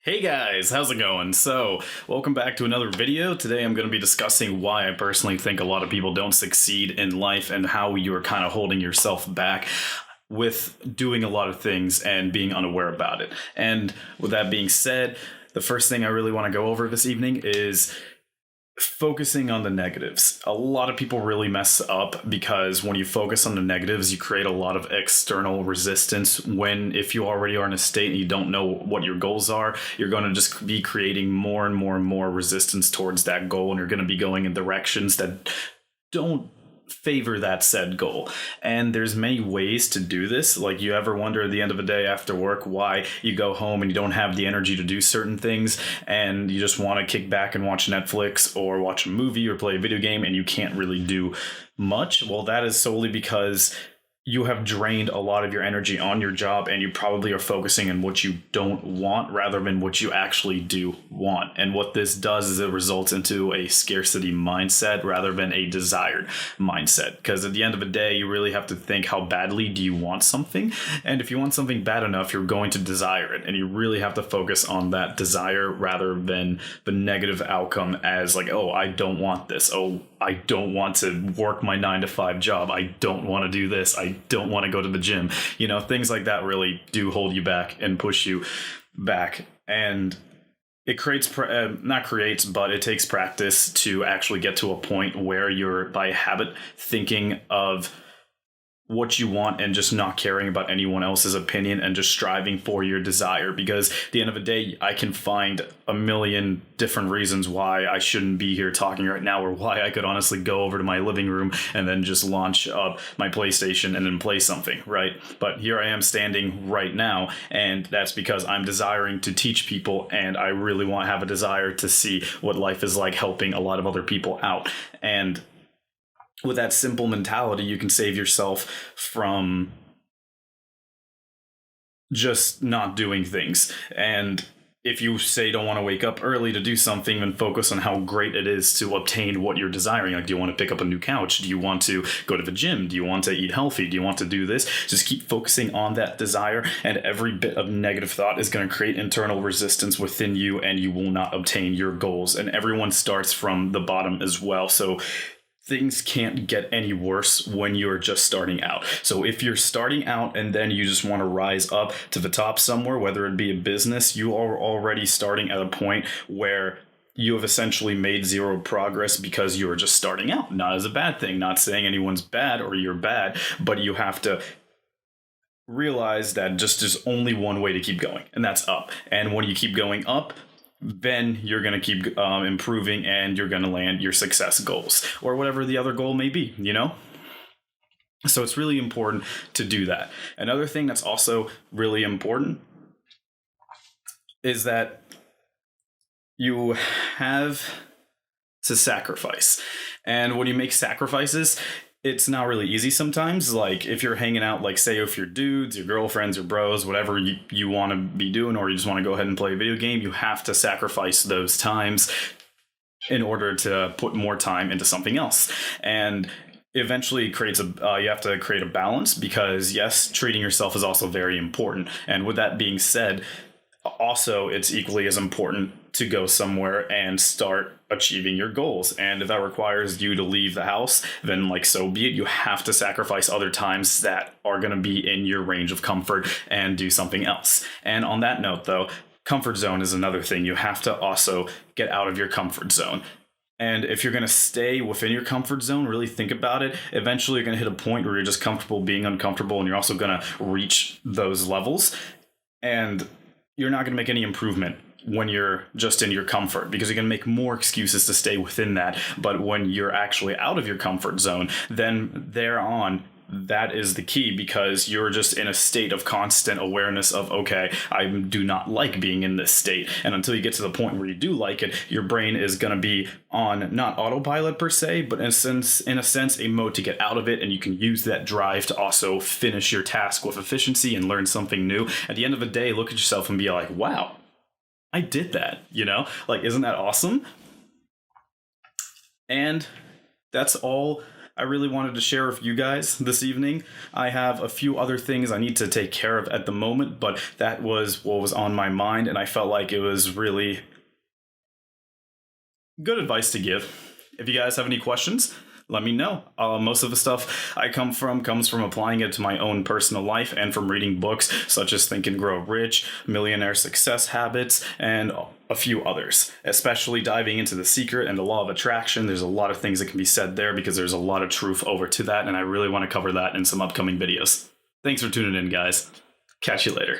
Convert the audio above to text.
Hey guys, how's it going? So, welcome back to another video. Today I'm going to be discussing why I personally think a lot of people don't succeed in life and how you're kind of holding yourself back with doing a lot of things and being unaware about it. And with that being said, the first thing I really want to go over this evening is focusing on the negatives. A lot of people really mess up because when you focus on the negatives, you create a lot of external resistance. If you already are in a state and you don't know what your goals are, you're going to just be creating more and more and more resistance towards that goal, and you're going to be going in directions that don't favor that said goal. And there's many ways to do this. Like, you ever wonder at the end of the day after work why you go home and you don't have the energy to do certain things, and you just want to kick back and watch Netflix or watch a movie or play a video game and you can't really do much? Well, that is solely because you have drained a lot of your energy on your job, and you probably are focusing on what you don't want rather than what you actually do want. And what this does is it results into a scarcity mindset rather than a desired mindset. Because at the end of the day, you really have to think, how badly do you want something? And if you want something bad enough, you're going to desire it. And you really have to focus on that desire rather than the negative outcome as like, oh, I don't want this. Oh, I don't want to work my 9-to-5 job. I don't want to do this. I don't want to go to the gym. Things like that really do hold you back and push you back. And it it takes practice to actually get to a point where you're by habit thinking of what you want and just not caring about anyone else's opinion and just striving for your desire. Because at the end of the day, I can find a million different reasons why I shouldn't be here talking right now, or why I could honestly go over to my living room and then just launch up my PlayStation and then play something, right? But here I am standing right now, and that's because I'm desiring to teach people, and I really want to have a desire to see what life is like helping a lot of other people out. And with that simple mentality, you can save yourself from just not doing things. And if you say you don't want to wake up early to do something, then focus on how great it is to obtain what you're desiring. Like, do you want to pick up a new couch? Do you want to go to the gym? Do you want to eat healthy? Do you want to do this? Just keep focusing on that desire, and every bit of negative thought is going to create internal resistance within you, and you will not obtain your goals. And everyone starts from the bottom as well. So things can't get any worse when you're just starting out. So if you're starting out and then you just want to rise up to the top somewhere, whether it be a business, you are already starting at a point where you have essentially made zero progress because you're just starting out. Not as a bad thing, not saying anyone's bad or you're bad, but you have to realize that just there's only one way to keep going, and that's up. And when you keep going up, then you're going to keep improving, and you're going to land your success goals or whatever the other goal may be, So it's really important to do that. Another thing that's also really important is that you have to sacrifice. And when you make sacrifices, it's not really easy sometimes. Like, if you're hanging out, like, say if you're dudes, your girlfriends, your bros, whatever you want to be doing, or you just want to go ahead and play a video game, you have to sacrifice those times in order to put more time into something else. And eventually you have to create a balance, because yes, treating yourself is also very important. And with that being said, also it's equally as important to go somewhere and start achieving your goals. And if that requires you to leave the house, then so be it. You have to sacrifice other times that are going to be in your range of comfort and do something else. And on that note, though, comfort zone is another thing. You have to also get out of your comfort zone. And if you're going to stay within your comfort zone, really think about it. Eventually, you're going to hit a point where you're just comfortable being uncomfortable, and you're also going to reach those levels. And you're not going to make any improvement when you're just in your comfort, because you're going to make more excuses to stay within that. But when you're actually out of your comfort zone, then thereon, that is the key, because you're just in a state of constant awareness of, okay, I do not like being in this state. And until you get to the point where you do like it, your brain is going to be on not autopilot per se, but in a sense, a mode to get out of it. And you can use that drive to also finish your task with efficiency and learn something new. At the end of the day, look at yourself and be like, wow, I did that, isn't that awesome? And that's all I really wanted to share with you guys this evening. I have a few other things I need to take care of at the moment, but that was what was on my mind, and I felt like it was really good advice to give. If you guys have any questions, let me know. Most of the stuff I comes from applying it to my own personal life and from reading books such as Think and Grow Rich, Millionaire Success Habits, and a few others. Especially diving into The Secret and the Law of Attraction. There's a lot of things that can be said there because there's a lot of truth over to that, and I really want to cover that in some upcoming videos. Thanks for tuning in, guys. Catch you later.